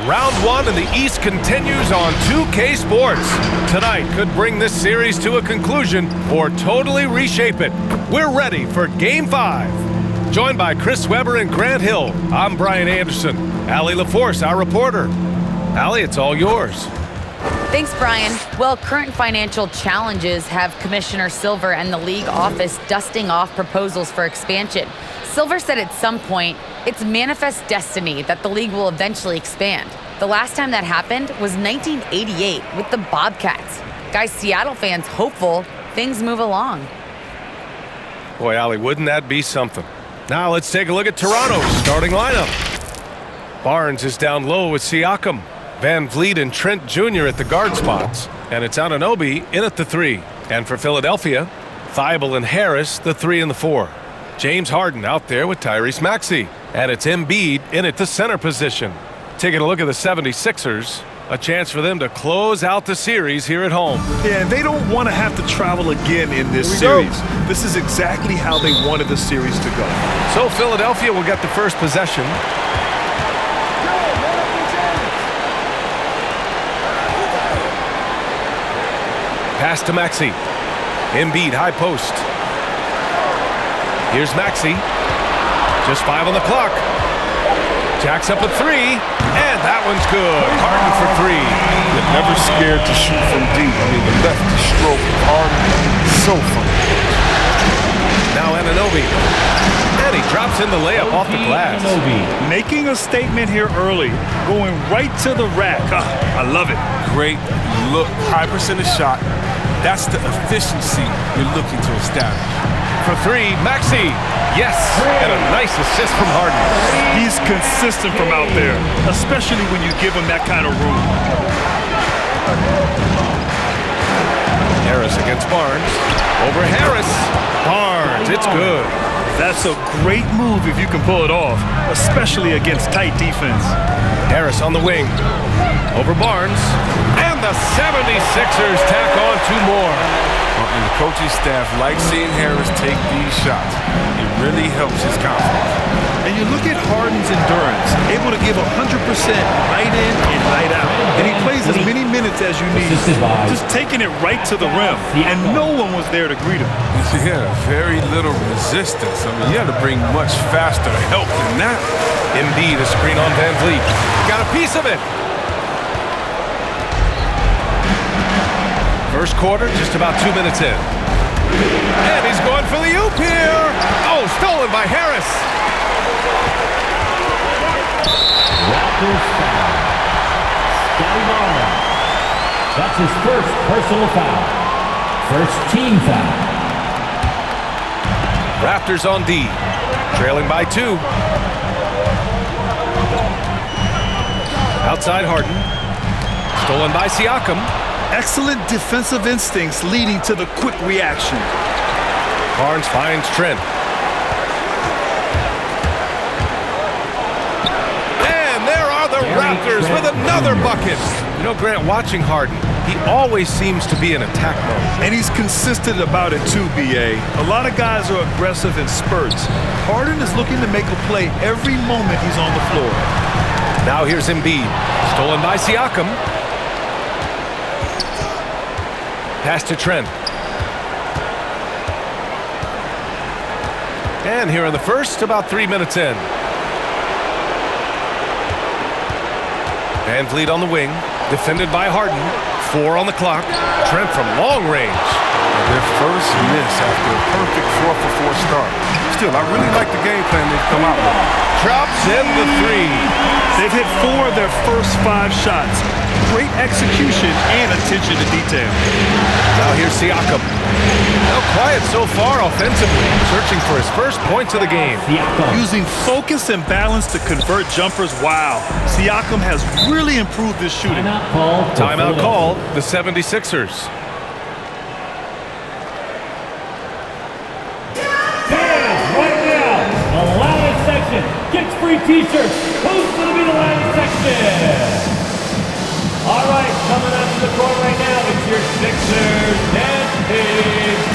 Round one in the East continues on 2K Sports. Tonight could bring this series to a conclusion or totally reshape it. We're ready for Game 5. Joined by Chris Webber and Grant Hill, I'm Brian Anderson. Allie LaForce, our reporter. Allie, it's all yours. Thanks, Brian. Well, current financial challenges have Commissioner Silver and the league office dusting off proposals for expansion. Silver said at some point, it's manifest destiny that the league will eventually expand. The last time that happened was 1988 with the Bobcats. Guys, Seattle fans hopeful things move along. Boy, Allie, wouldn't that be something? Now let's take a look at Toronto's starting lineup. Barnes is down low with Siakam. Van Vliet and Trent Jr. at the guard spots. And it's Anunoby in at the 3. And for Philadelphia, Thibault and Harris, the 3 and the 4. James Harden out there with Tyrese Maxey. And it's Embiid in at the center position. Taking a look at the 76ers, a chance for them to close out the series here at home. Yeah, and they don't want to have to travel again in this series. This is exactly how they wanted the series to go. So Philadelphia will get the first possession. Pass to Maxey. Embiid, high post. Here's Maxey. Just 5 on the clock. Jacks up a 3, and that one's good. Harden for 3. They're never scared to shoot from deep. I mean, the lefty stroke of Harden, so fun. Now Anunoby. And he drops in the layup off the glass. Making a statement here early, going right to the rack. I love it. Great look, high percentage shot. That's the efficiency you're looking to establish. For 3, Maxey. Yes, and a nice assist from Harden. He's consistent from out there, especially when you give him that kind of room. Harris against Barnes. Over Harris. Barnes, it's good. That's a great move if you can pull it off, especially against tight defense. Harris on the wing. Over Barnes. And the 76ers tack on 2 more. And the coaching staff likes seeing Harris take these shots. It really helps his confidence. And you look at Harden's endurance, able to give 100% night in and night out. And he plays as many minutes as you need. Just taking it right to the rim. And no one was there to greet him. Yeah, very little resistance. I mean, you had to bring much faster help than that. Embiid, a screen on Van Vliet. Got a piece of it. First quarter, just about 2 minutes in. And he's going for the oop here. Oh, stolen by Harris. Raptors foul. Scotty Barnes. That's his first personal foul. First team foul. Raptors on D. Trailing by 2. Outside Harden. Stolen by Siakam. Excellent defensive instincts leading to the quick reaction. Barnes finds Trent. And there are the Raptors with another bucket. You know, Grant, watching Harden, he always seems to be in attack mode. And he's consistent about it too, B.A. A lot of guys are aggressive in spurts. Harden is looking to make a play every moment he's on the floor. Now here's Embiid. Stolen by Siakam. Pass to Trent. And here in the first, about 3 minutes in. Van Vliet on the wing, defended by Harden. 4 on the clock. Trent from long range. Their first miss after a perfect 4-for-4 start. Still, I really like the game plan they've come out with. Drops in the 3. They've hit 4 of their first 5 shots. Great execution and attention to detail. Now here's Siakam. Well, quiet so far offensively, searching for his first points of the game. Using focus and balance to convert jumpers. Wow. Siakam has really improved his shooting. Timeout called, the 76ers. Right now, the loudest section gets free t-shirts. Who's going to be the loudest section? All right, coming out to the court right now, it's your Sixers net page.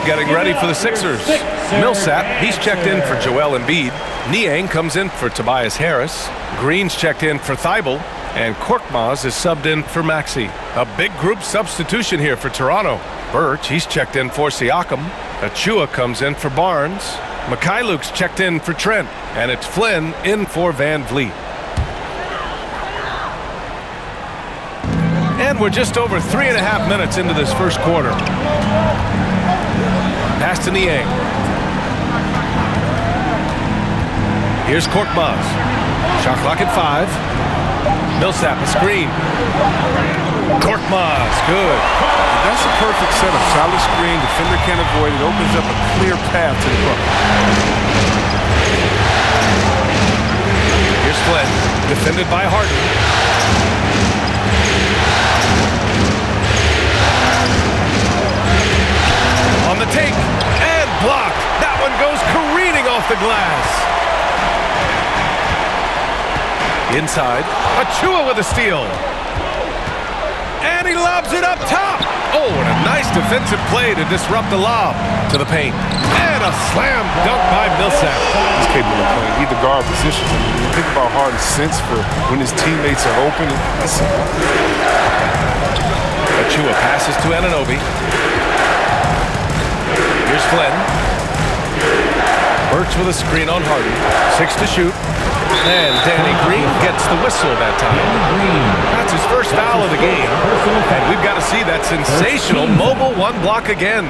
getting ready for the Sixers. Millsap, he's checked in for Joel Embiid. Niang comes in for Tobias Harris. Green's checked in for Thibault. And Korkmaz is subbed in for Maxey. A big group substitution here for Toronto. Birch, he's checked in for Siakam. Achua comes in for Barnes. Mikhailuk's checked in for Trent. And it's Flynn in for Van Vliet. And we're just over 3.5 minutes into this first quarter. Pass to Niang. Here's Korkmaz. Shot clock at 5. Millsap, a screen. Korkmaz, good. That's a perfect setup. Solid screen, defender can't avoid it. Opens up a clear path to the bucket. Here's Flynn, defended by Harden. On the take, and blocked. That one goes careening off the glass. Inside, Achua with a steal. And he lobs it up top. Oh, and a nice defensive play to disrupt the lob to the paint. And a slam dunk by Millsap. He's capable of playing either guard position. You think about Harden's sense for when his teammates are open. Achua passes to Anunoby. Here's Flynn. Birch with a screen on Harden. 6 to shoot. And Danny Green gets the whistle that time. That's his first foul of the game. And we've got to see that sensational mobile one block again.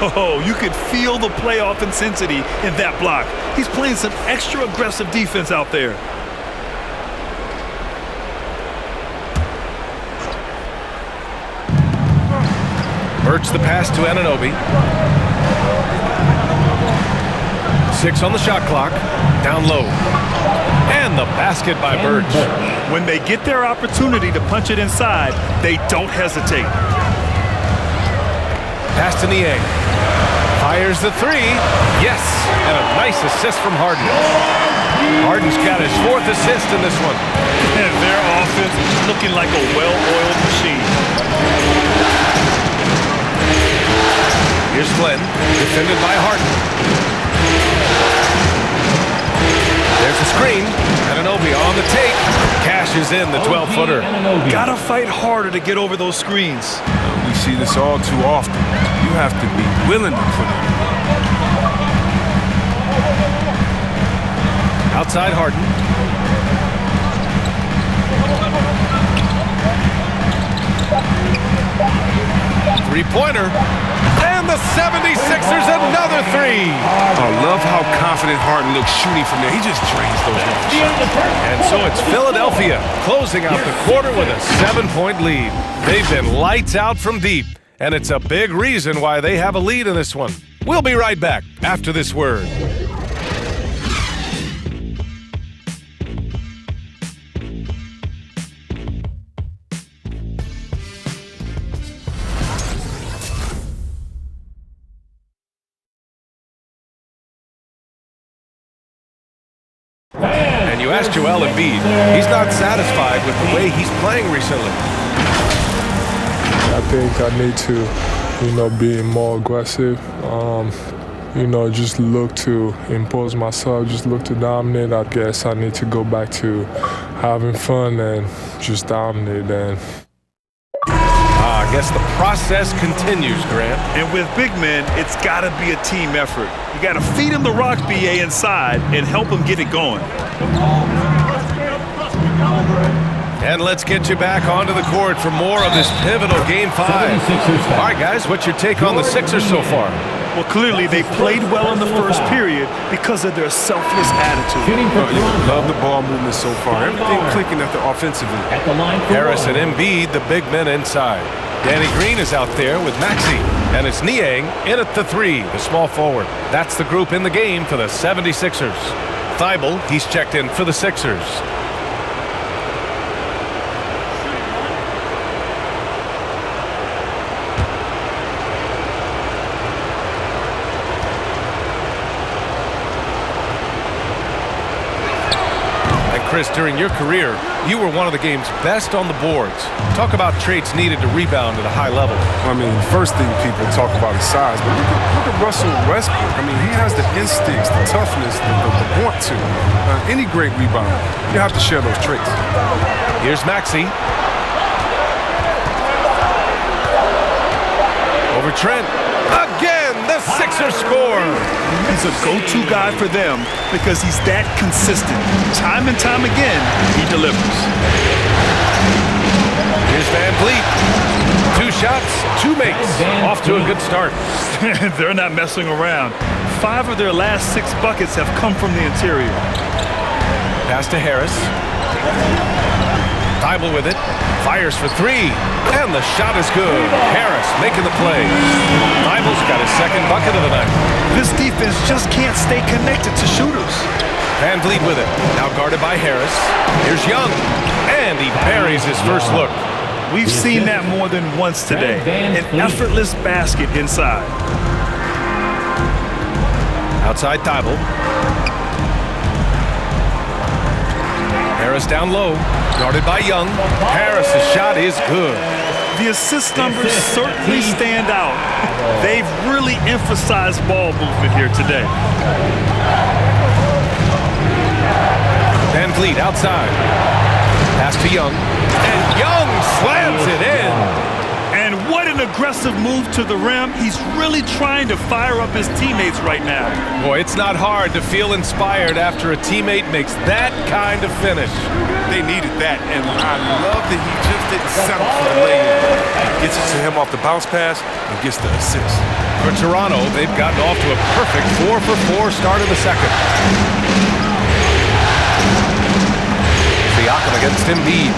Oh, you could feel the playoff intensity in that block. He's playing some extra aggressive defense out there. Birch the pass to Anunoby. 6 on the shot clock. Down low. And the basket by Birch. When they get their opportunity to punch it inside, they don't hesitate. Pass to Niang. Fires the 3. Yes. And a nice assist from Harden. Harden's got his 4th assist in this one. And their offense looking like a well-oiled machine. Here's Flynn, defended by Harden. There's a screen. Anunoby on the take. Cashes in the 12-footer. Gotta fight harder to get over those screens. We see this all too often. You have to be willing to put it. Outside Harden. Three-pointer. And the 76ers another 3. I love how confident Harden looks shooting from there. He just drains those shots. And so it's Philadelphia closing out the quarter with a 7-point lead. They've been lights out from deep, and it's a big reason why they have a lead in this one. We'll be right back after this word. You asked Joel Embiid. He's not satisfied with the way he's playing recently. I think I need to, be more aggressive. Just look to impose myself, just look to dominate. I guess I need to go back to having fun and just dominate. And I guess the process continues, Grant. And with big men, it's got to be a team effort. You got to feed him the rock, BA, inside and help him get it going. And let's get you back onto the court for more of this pivotal Game 5. All right, guys, what's your take on the Sixers so far? Well, clearly they played well in the first period because of their selfless attitude. Love the ball movement so far. Everything clicking at the offensive end. Harris and Embiid, the big men inside. Danny Green is out there with Maxey. And it's Niang in at the 3, the small forward. That's the group in the game for the 76ers. Thibault, he's checked in for the Sixers. Chris, during your career, you were one of the game's best on the boards. Talk about traits needed to rebound at a high level. I mean, first thing people talk about is size, but look at Russell Westbrook. I mean, he has the instincts, the toughness, the want to. Any great rebounder, you have to share those traits. Here's Maxey. Over Trent. Again, the Sixers score. He's a go-to guy for them because he's that consistent. Time and time again, he delivers. Here's Van Vliet. 2 shots, 2 makes. Off to a good start. They're not messing around. 5 of their last 6 buckets have come from the interior. Pass to Harris. Thibault with it. Fires for 3. And the shot is good. Harris making the play. Thibault's got his second bucket of the night. This defense just can't stay connected to shooters. Van Vliet with it. Now guarded by Harris. Here's Young. And he buries his first look. We've seen that more than once today. An effortless basket inside. Outside Thibault. Harris down low. Guarded by Young. Harris's shot is good. The assist numbers certainly stand out. They've really emphasized ball movement here today. Van Vliet outside. Pass to Young. And Young slams it in. And what an aggressive move to the rim. He's really trying to fire up his teammates right now. Boy, it's not hard to feel inspired after a teammate makes that kind of finish. They needed that, and I love that he just didn't settle for the lay-in. Gets it to him off the bounce pass and gets the assist. For Toronto, they've gotten off to a perfect 4-for-4 start of the second. Siakam against Embiid.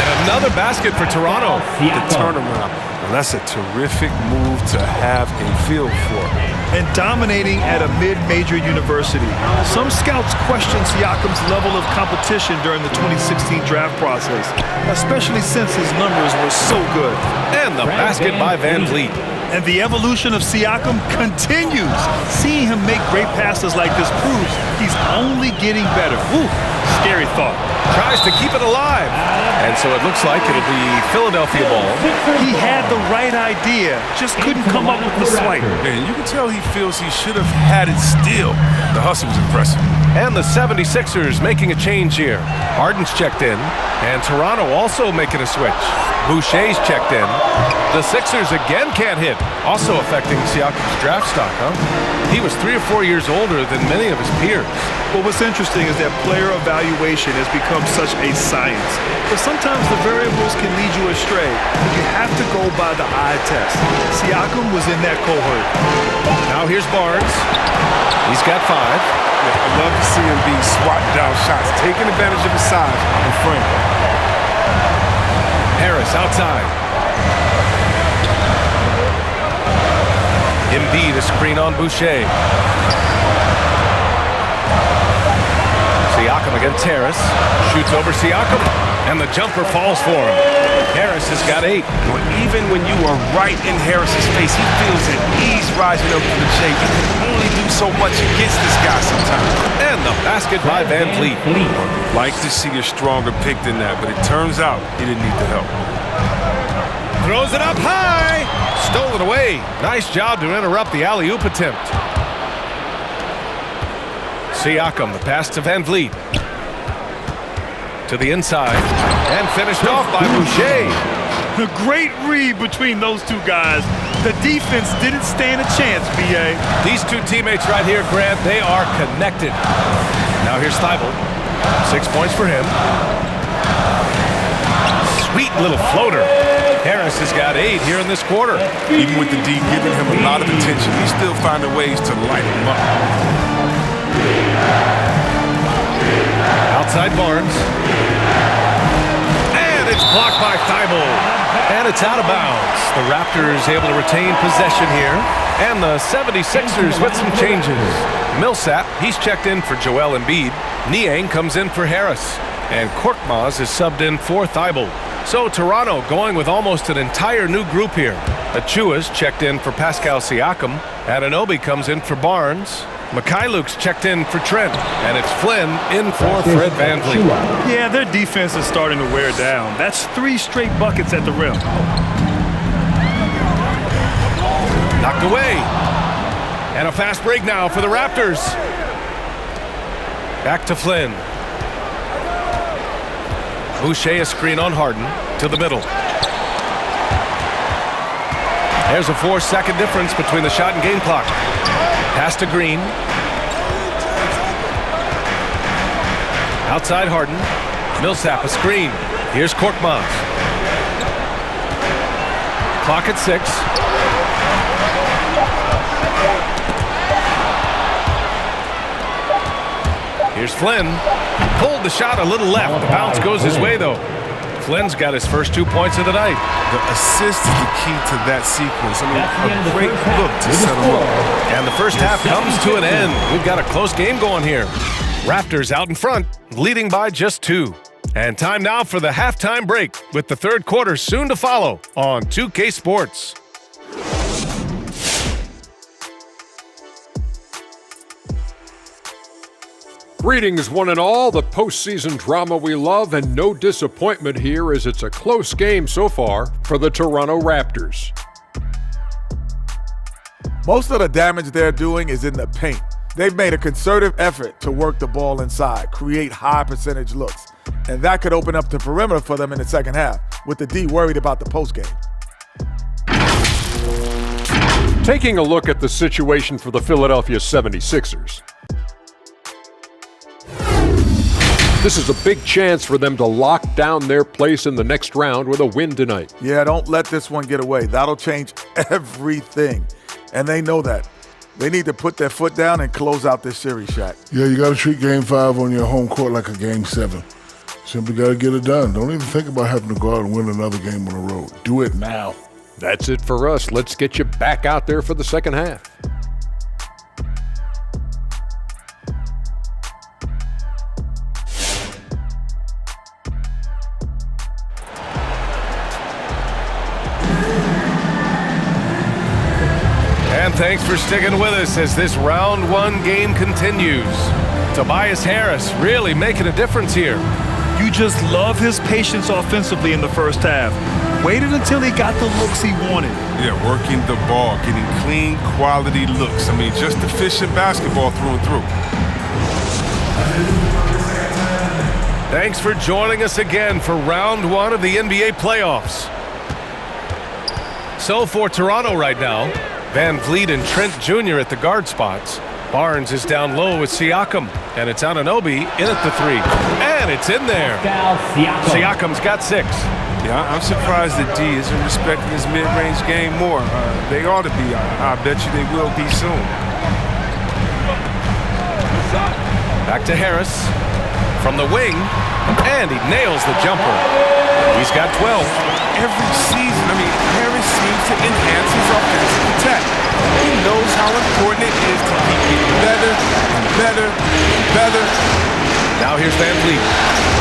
And another basket for Toronto. The turnaround. And that's a terrific move to have a feel for. And dominating at a mid-major university. Some scouts question Siakam's level of competition during the 2016 draft process, especially since his numbers were so good. And the basket by Van Vliet. And the evolution of Siakam continues. Seeing him make great passes like this proves he's only getting better. Ooh, scary thought. Tries to keep it alive. And so it looks like it'll be Philadelphia ball. He had the right idea, just couldn't come up with the swipe. And you can tell he feels he should have had it still. The hustle was impressive. And the 76ers making a change here. Harden's checked in. And Toronto also making a switch. Boucher's checked in. The Sixers again can't hit. Also affecting Siakam's draft stock, huh? He was 3 or 4 years older than many of his peers. Well, what's interesting is that player evaluation has become such a science. But sometimes the variables can lead you astray. You have to go by the eye test. Siakam was in that cohort. Now here's Barnes. He's got 5. I love to see him being swatted down shots, taking advantage of his size and frame. Harris outside. Embiid a screen on Boucher. Siakam against Harris. Shoots over Siakam. And the jumper falls for him. Harris has got 8. Well, even when you are right in Harris's face, he feels at ease rising up from the shade. You can only do so much against this guy sometimes. And the basket by Van Vliet. Like to see a stronger pick than that, but it turns out he didn't need the help. Throws it up high. Stolen away. Nice job to interrupt the alley-oop attempt. Siakam, the pass to Van Vliet. To the inside. And finished off by Boucher. A great read between those two guys. The defense didn't stand a chance, B.A. These two teammates right here, Grant, they are connected. Now here's Thibault. 6 points for him. Sweet little floater. Harris has got 8 here in this quarter. Even with the D giving him a lot of attention, he's still finding ways to light him up. Outside Barnes. And it's blocked by Thibault. And it's out of bounds. The Raptors able to retain possession here. And the 76ers with some changes. Millsap, he's checked in for Joel Embiid. Niang comes in for Harris. And Korkmaz is subbed in for Thibault. So Toronto going with almost an entire new group here. Achua's checked in for Pascal Siakam. Anunoby comes in for Barnes. Mikhailuk's checked in for Trent, and it's Flynn in for Fred VanVleet. Yeah, their defense is starting to wear down. That's 3 straight buckets at the rim. Knocked away. And a fast break now for the Raptors. Back to Flynn. Boucher a screen on Harden to the middle. There's a 4-second difference between the shot and game clock. Pass to Green. Outside Harden. Millsap a screen. Here's Korkmaz. Clock at 6. Here's Flynn. Pulled the shot a little left. The bounce goes his way, though. Flynn's got his first 2 points of the night. The assist is the key to that sequence. I mean, a great look to set him up. And the first half comes to an end. We've got a close game going here. Raptors out in front, leading by just 2. And time now for the halftime break, with the third quarter soon to follow on 2K Sports. Greetings, one and all. The postseason drama we love, and no disappointment here as it's a close game so far for the Toronto Raptors. Most of the damage they're doing is in the paint. They've made a concerted effort to work the ball inside, create high percentage looks, and that could open up the perimeter for them in the second half, with the D worried about the postgame. Taking a look at the situation for the Philadelphia 76ers. This is a big chance for them to lock down their place in the next round with a win tonight. Yeah, don't let this one get away. That'll change everything, and they know that. They need to put their foot down and close out this series, Shaq. Yeah, you got to treat Game 5 on your home court like a Game 7. Simply got to get it done. Don't even think about having to go out and win another game on the road. Do it now. That's it for us. Let's get you back out there for the second half. And thanks for sticking with us as this round 1 game continues. Tobias Harris really making a difference here. You just love his patience offensively in the first half. Waited until he got the looks he wanted. Yeah, working the ball, getting clean, quality looks. I mean, just efficient basketball through and through. Thanks for joining us again for round 1 of the NBA playoffs. So for Toronto right now, VanVleet and Trent Jr. at the guard spots. Barnes is down low with Siakam, and it's Anunoby in at the 3. And it's in there. Siakam's got 6. Yeah, I'm surprised that D isn't respecting his mid-range game more. They ought to be. I bet you they will be soon. Back to Harris from the wing, and he nails the jumper. He's got 12. Every season, Harris seems to enhance his offensive attack. He knows how important it is to keep getting better and better and better. Now here's VanVleet.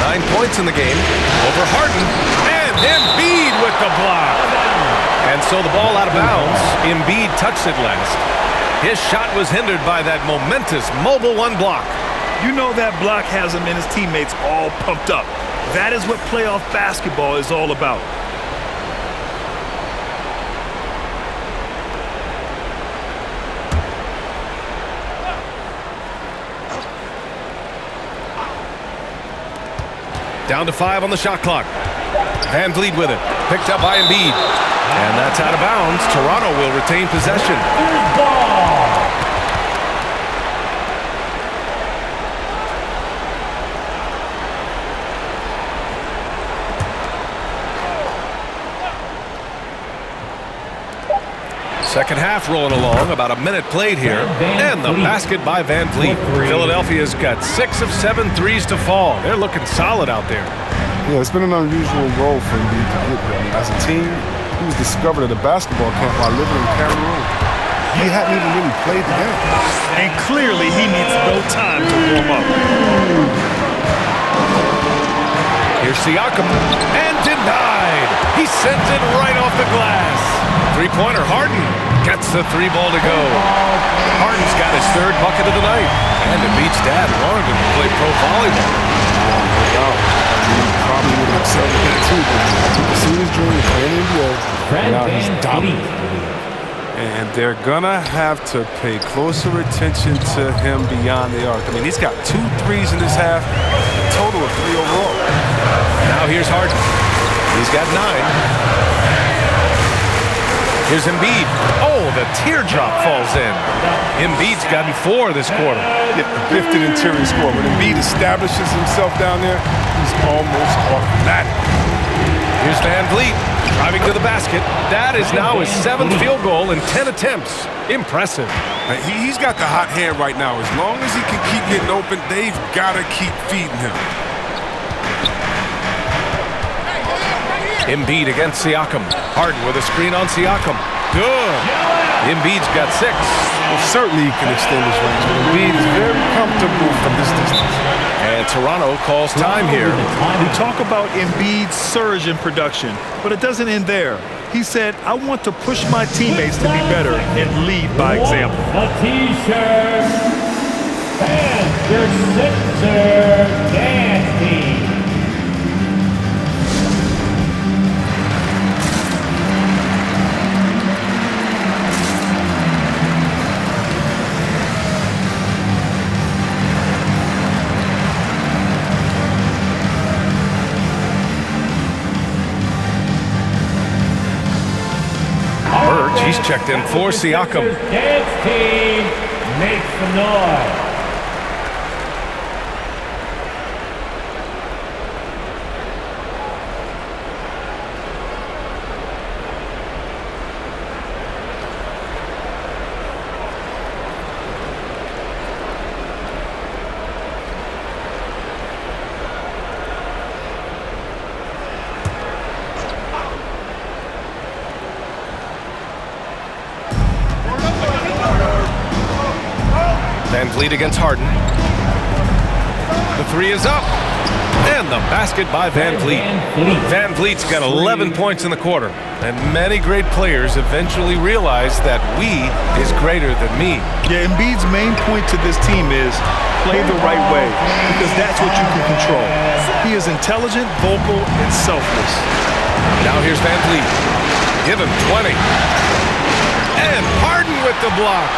9 points in the game over Harden, and Embiid with the block. And so the ball out of bounds. Embiid touched it last. His shot was hindered by that momentous mobile 1 block. You know that block has him and his teammates all pumped up. That is what playoff basketball is all about. Down to 5 on the shot clock. VanVleet with it. Picked up by Embiid. And that's out of bounds. Toronto will retain possession. Second half rolling along, about a minute played here. And the basket by VanVleet. Philadelphia's got 6 of 7 threes to fall. They're looking solid out there. Yeah, it's been an unusual role for Embiid to get there. As a team, he was discovered at a basketball camp while living in Cameroon. He hadn't even really played the game. And clearly he needs no time to warm up. Here's Siakam, and denied. He sends it right off the glass. Three-pointer Harden. Gets the 3 ball to go. Harden's got his 3rd bucket of the night. And Embiid's dad wanted him to play pro volleyball. Probably would have excelled at that too, but you see his junior playing in the NBA. Now he's dominant. And they're gonna have to pay closer attention to him beyond the arc. I mean, he's got 2 threes in this half, a total of 3 overall. Now here's Harden. He's got 9. Here's Embiid. Oh, the teardrop falls in. Embiid's gotten 4 this quarter. Yeah, a gifted interior scorer. When Embiid establishes himself down there, he's almost automatic. Here's Van Vliet driving to the basket. That is now his 7th field goal in 10 attempts. Impressive. He's got the hot hand right now. As long as he can keep getting open, they've got to keep feeding him. Embiid against Siakam. Harden with a screen on Siakam. Good. Embiid's got 6. Well, certainly he can extend his range, but Embiid is very comfortable from this distance. And Toronto calls time here. We talk about Embiid's surge in production, but it doesn't end there. He said, I want to push my teammates to be better and lead by example. A T-shirt. And your Sixers dance team. He's checked in for Siakam. Dance team, make some noise. Van Vliet against Harden. The 3 is up. And the basket by Van Vliet. Van Vliet's got 11 points in the quarter. And many great players eventually realize that we is greater than me. Yeah, Embiid's main point to this team is play the right way, because that's what you can control. He is intelligent, vocal, and selfless. Now here's Van Vliet. Give him 20. And Harden with the block.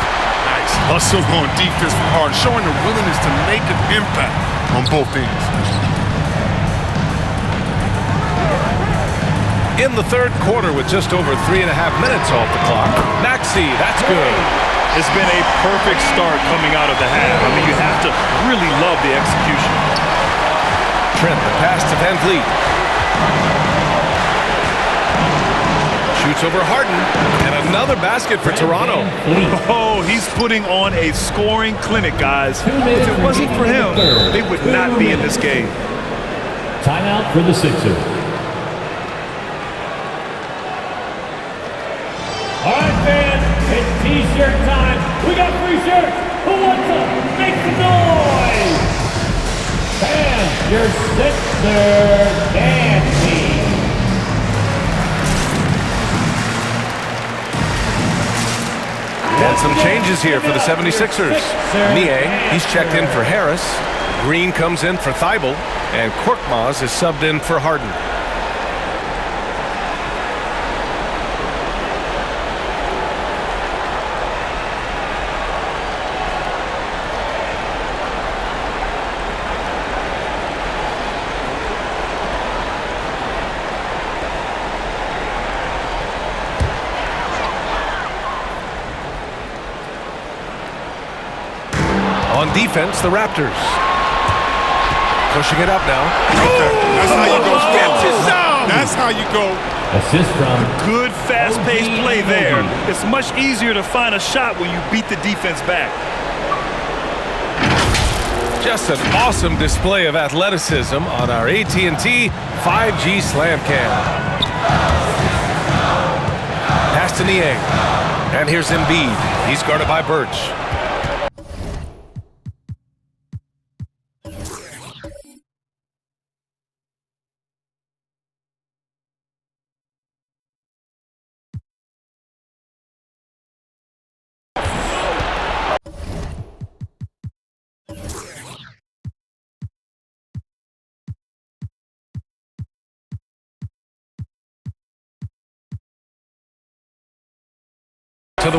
Nice hustle on defense from Harden, showing the willingness to make an impact on both ends. In the 3rd quarter with just over 3.5 minutes off the clock. Maxey, that's good. It's been a perfect start coming out of the half. I mean, you have to really love the execution. Trent, the pass to Van Vliet. Shoots over Harden, and another basket for Toronto. Oh, he's putting on a scoring clinic, guys. If it wasn't for him, they would not be in this game. Timeout for the Sixers. All right, fans, it's T-shirt time. We got free shirts. Who wants them? Make some noise. And your Sixers dance team. And some changes here for the 76ers. Niang, he's checked in for Harris. Green comes in for Thibault. And Korkmaz is subbed in for Harden. On defense, the Raptors. Pushing it up now. That's how you go. That's how you go. Assist from. Good fast-paced play there. It's much easier to find a shot when you beat the defense back. Just an awesome display of athleticism on our AT&T 5G Slam Cam. Pass to Niang. And here's Embiid. He's guarded by Birch.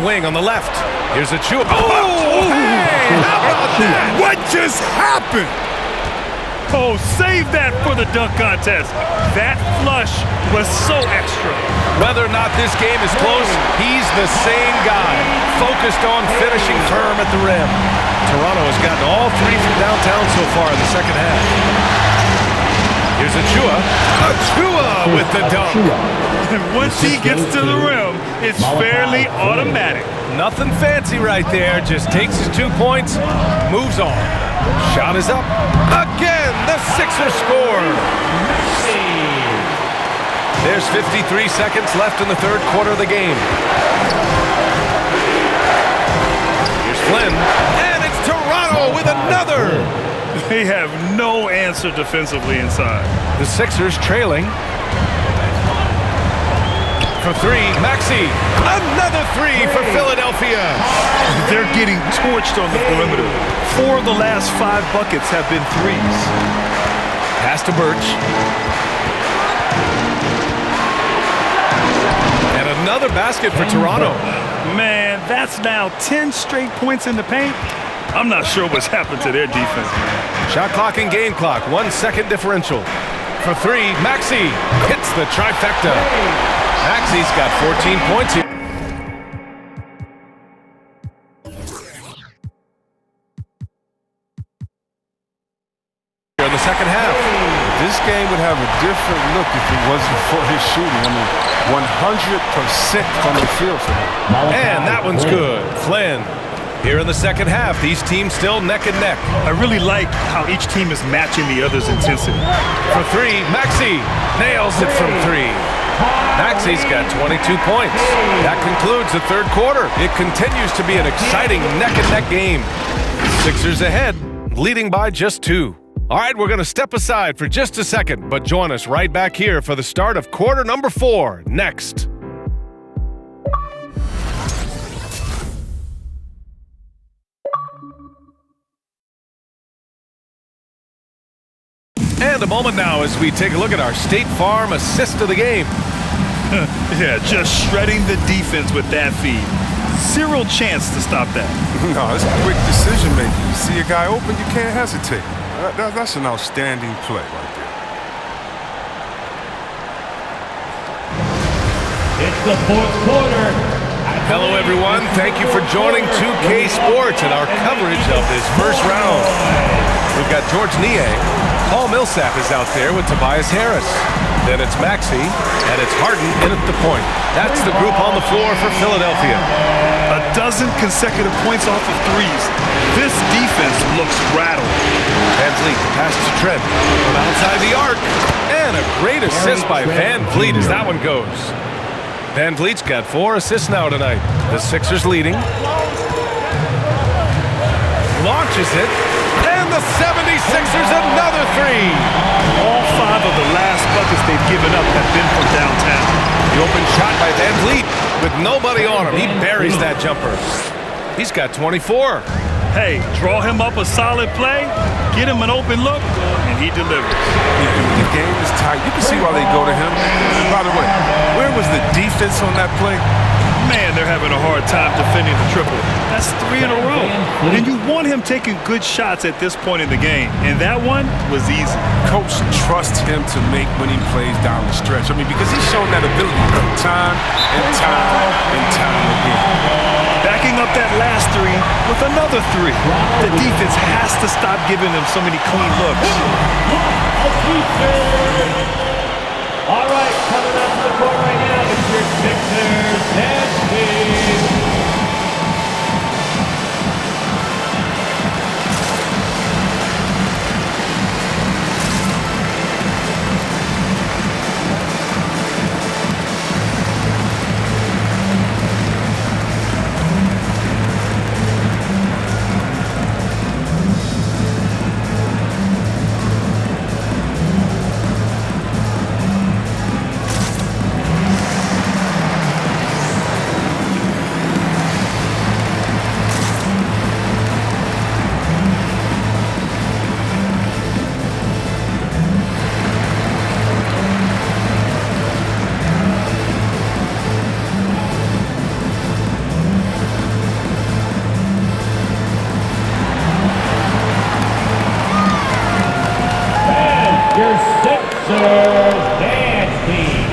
wing on the left. Here's Achua. Oh, hey! How about that? What just happened? Oh, save that for the dunk contest. That flush was so extra. Whether or not this game is close, he's the same guy, focused on finishing firm at the rim. Toronto has gotten all three from downtown so far in the second half. Here's Achua. Achua with the dunk. And once he gets to the rim, it's fairly automatic. Nothing fancy right there. Just takes his 2 points, moves on. Shot is up. Again, the Sixers score. There's 53 seconds left in the third quarter of the game. Here's Flynn. And it's Toronto with another. They have no answer defensively inside. The Sixers trailing. For three, Maxey. Another three for Philadelphia. They're getting torched on the perimeter. 4 of the last 5 buckets have been threes. Pass to Birch. And another basket for Toronto. Man, that's now 10 straight points in the paint. I'm not sure what's happened to their defense, man. Shot clock and game clock, 1 second differential. For three, Maxey hits the trifecta. Maxey's got 14 points here. In the second half. This game would have a different look if it wasn't for his shooting. I mean, 100% from the field for him. And that one's good. Flynn. Here in the second half, these teams still neck and neck. I really like how each team is matching the other's intensity. For three, Maxey nails it from three. Maxey's got 22 points. That concludes the third quarter. It continues to be an exciting neck-and-neck game. Sixers ahead, leading by just 2. All right, we're going to step aside for just a second, but join us right back here for the start of quarter number 4 next. And a moment now as we take a look at our State Farm assist of the game. Yeah, just shredding the defense with that feed. Zero chance to stop that. No, it's quick decision making. You see a guy open, you can't hesitate. That's an outstanding play right there. It's the fourth quarter. Hello, everyone. Thank you for joining 2K Sports and our coverage of this first round. We've got George Nie. Paul Millsap is out there with Tobias Harris. Then it's Maxey, and it's Harden in at the point. That's the group on the floor for Philadelphia. A dozen consecutive points off of threes. This defense looks rattled. Van Vliet, pass to Trent from outside the arc. And a great assist by Van Vliet as that one goes. Van Vliet's got 4 assists now tonight. The Sixers leading. Launches it. And the 76ers another 3. All 5 of the last buckets they've given up have been from downtown. The open shot by Van Vliet with nobody on him. He buries that jumper. He's got 24. Hey, draw him up a solid play, get him an open look, and he delivers. Yeah, the game is tight. You can see why they go to him. By the way, where was the defense on that play? Man, they're having a hard time defending the triple. That's 3 in a row. And you want him taking good shots at this point in the game. And that one was easy. Coach trusts him to make winning plays down the stretch. I mean, because he's shown that ability time and time and time again. Backing up that last 3 with another 3. The defense has to stop giving them so many clean looks. All right, coming up to the court right now, it's your Sixers dance team. your Sixers dance team.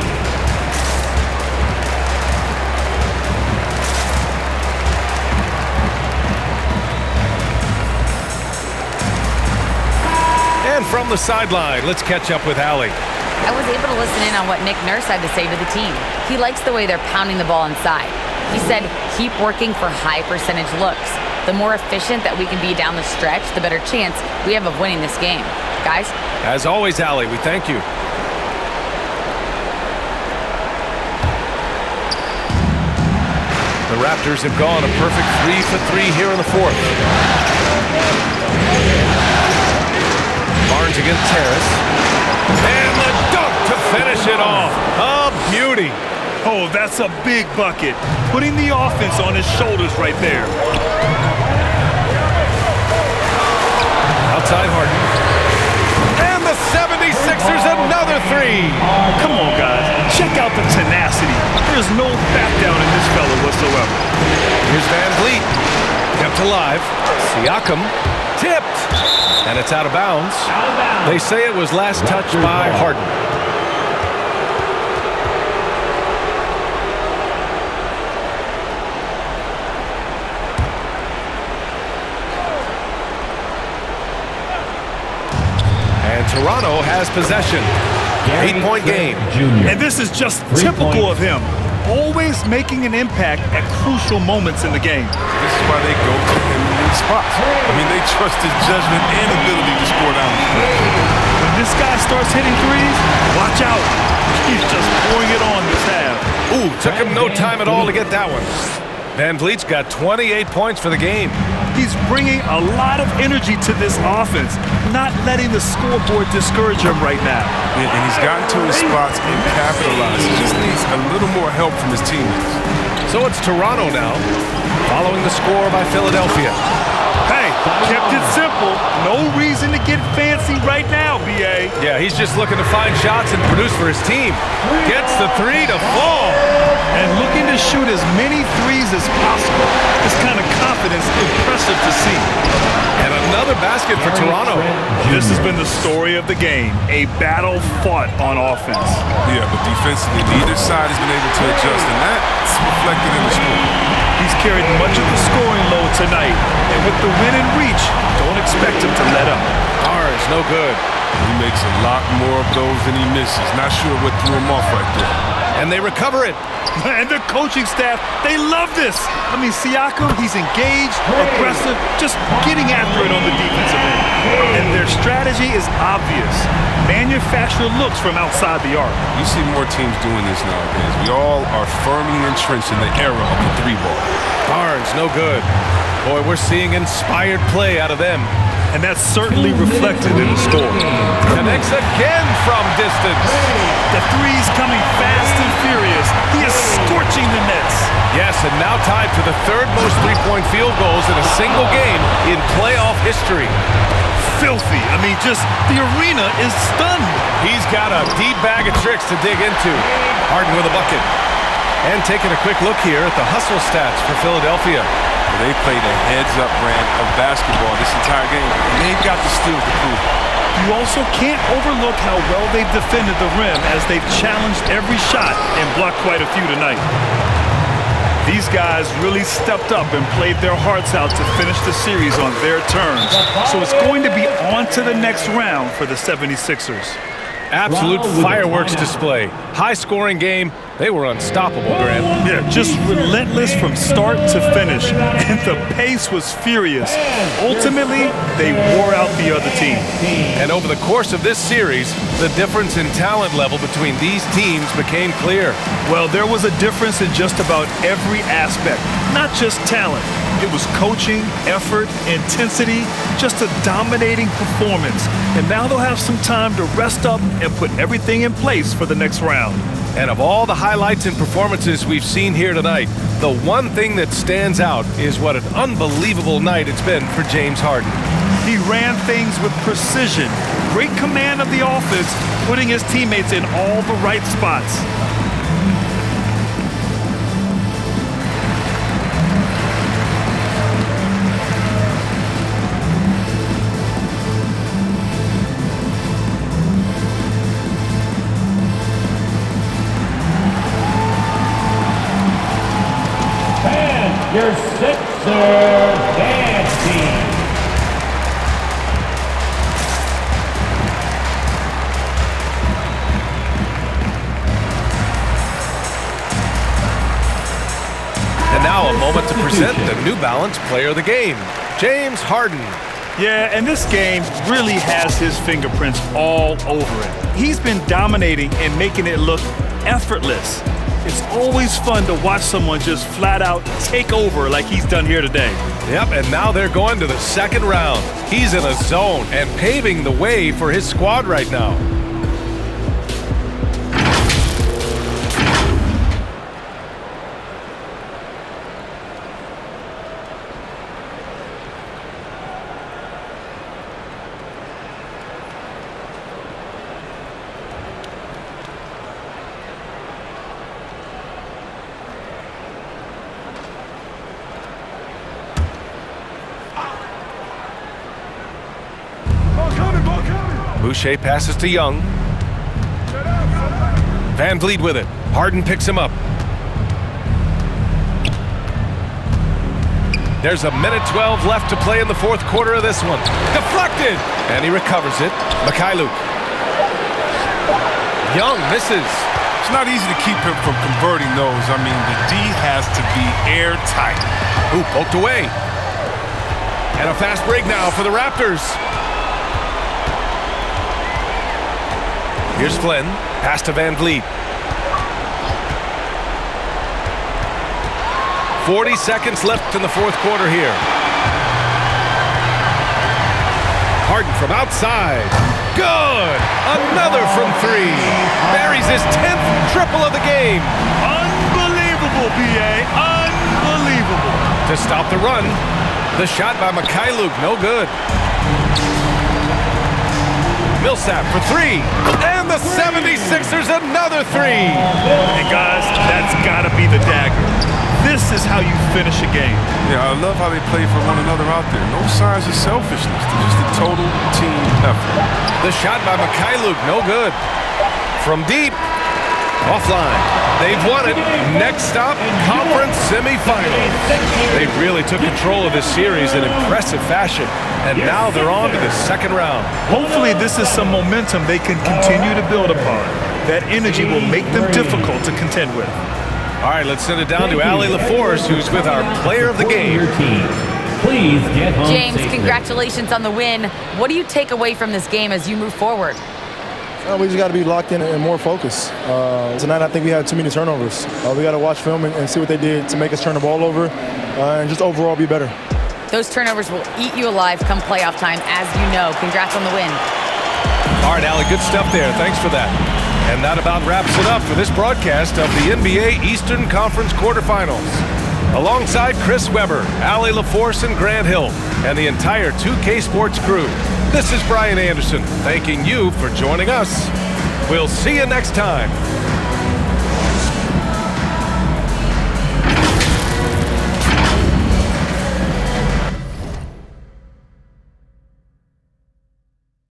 And from the sideline, let's catch up with Allie. I was able to listen in on what Nick Nurse had to say to the team. He likes the way they're pounding the ball inside. He said, keep working for high percentage looks. The more efficient that we can be down the stretch, the better chance we have of winning this game. Guys? As always, Allie, we thank you. The Raptors have gone a perfect 3 for 3 here in the fourth. Barnes against Terrace. And the dunk to finish it off. A beauty. Oh, that's a big bucket. Putting the offense on his shoulders right there. Outside Harden. And the 76ers another three. Come on, guys. Check out the tenacity. There's no back down in this fella whatsoever. Here's Van Vliet. Kept alive. Siakam. Tipped. And it's out of bounds. They say it was last touched by Harden. And Toronto has possession. 8-point game. And this is just typical of him. Always making an impact at crucial moments in the game. This is why they go to him in these spots. I mean, they trust his judgment and ability to score down the stretch. When this guy starts hitting threes, watch out. He's just pouring it on this half. Ooh, took him no time at all to get that one. Van Vliet's got 28 points for the game. He's bringing a lot of energy to this offense, not letting the scoreboard discourage him right now. And he's gotten to his spots and capitalized. He just needs a little more help from his teammates. So it's Toronto now, following the score by Philadelphia. Hey, kept it simple. No reason to get fancy right now, B.A. Yeah, he's just looking to find shots and produce for his team. Gets the three to fall. And looking to shoot as many threes as possible. This kind of confidence, impressive to see. And another basket for Toronto. This has been the story of the game. A battle fought on offense. Yeah, but defensively, neither side has been able to adjust, and that's reflected in the score. He's carried much of the scoring load tonight. And with the win in reach, don't expect him to let up. Barnes, no good. He makes a lot more of those than he misses. Not sure what threw him off right there. And they recover it. And the coaching staff, they love this. I mean, Siakam, he's engaged, aggressive, just getting after it on the defensive end. And their strategy is obvious. Manufacture looks from outside the arc. You see more teams doing this nowadays. We all are firmly entrenched in the era of the three ball. Barnes, no good. Boy, we're seeing inspired play out of them. And that's certainly reflected in the score. Connects again from distance. The three's coming fast and furious. He is scorching the nets. Yes, and now tied for the third most three-point field goals in a single game in playoff history. Filthy. I mean, just the arena is stunned. He's got a deep bag of tricks to dig into. Harden with a bucket. And taking a quick look here at the hustle stats for Philadelphia. They played a heads-up brand of basketball this entire game, and they've got the steals to prove it. You also can't overlook how well they've defended the rim as they've challenged every shot and blocked quite a few tonight. These guys really stepped up and played their hearts out to finish the series on their terms. So it's going to be on to the next round for the 76ers. Absolute fireworks display. High-scoring game. They were unstoppable, Grant. Yeah, just relentless from start to finish. And the pace was furious. Ultimately, they wore out the other team. And over the course of this series, the difference in talent level between these teams became clear. Well, there was a difference in just about every aspect, not just talent. It was coaching, effort, intensity, just a dominating performance. And now they'll have some time to rest up and put everything in place for the next round. And of all the highlights and performances we've seen here tonight, the one thing that stands out is what an unbelievable night it's been for James Harden. He ran things with precision, great command of the offense, putting his teammates in all the right spots. moment to present the New Balance Player of the Game, James Harden. Yeah, and this game really has his fingerprints all over it. He's been dominating and making it look effortless. It's always fun to watch someone just flat out take over like he's done here today. Yep, and now they're going to the second round. He's in a zone and paving the way for his squad right now. Boucher passes to Young. Van Vliet with it. Harden picks him up. There's a minute 12 left to play in the fourth quarter of this one. Deflected! And he recovers it. Mikhailuk. Young misses. It's not easy to keep him from converting those. I mean, the D has to be airtight. Ooh, poked away. And a fast break now for the Raptors. Here's Flynn. Pass to Van Vliet. 40 seconds left in the fourth quarter here. Harden from outside. Good! Another from three. Buries his 10th triple of the game. Unbelievable, B.A. Unbelievable. To stop the run, the shot by Mikhailuk, no good. Millsap for three. And the 76ers another three. And guys, that's got to be the dagger. This is how you finish a game. Yeah, I love how they play for one another out there. No signs of selfishness. They're just a total team effort. The shot by Mikhailuk, no good. From deep, offline. They've won it. Next stop, conference semifinals. They really took control of this series in impressive fashion. And now they're on to the second round. Hopefully this is some momentum they can continue to build upon. That energy will make them difficult to contend with. All right, let's send it down to Allie LaForce, who's with our player of the game. Please get home James, safely. congratulations on the win. What do you take away from this game as you move forward? We just got to be locked in and more focused. Tonight, I think we had too many turnovers. We got to watch film and see what they did to make us turn the ball over and just overall be better. Those turnovers will eat you alive come playoff time, as you know. Congrats on the win. All right, Allie, good stuff there. Thanks for that. And that about wraps it up for this broadcast of the NBA Eastern Conference quarterfinals. Alongside Chris Webber, Allie LaForce, and Grant Hill, and the entire 2K Sports crew, this is Brian Anderson, thanking you for joining us. We'll see you next time.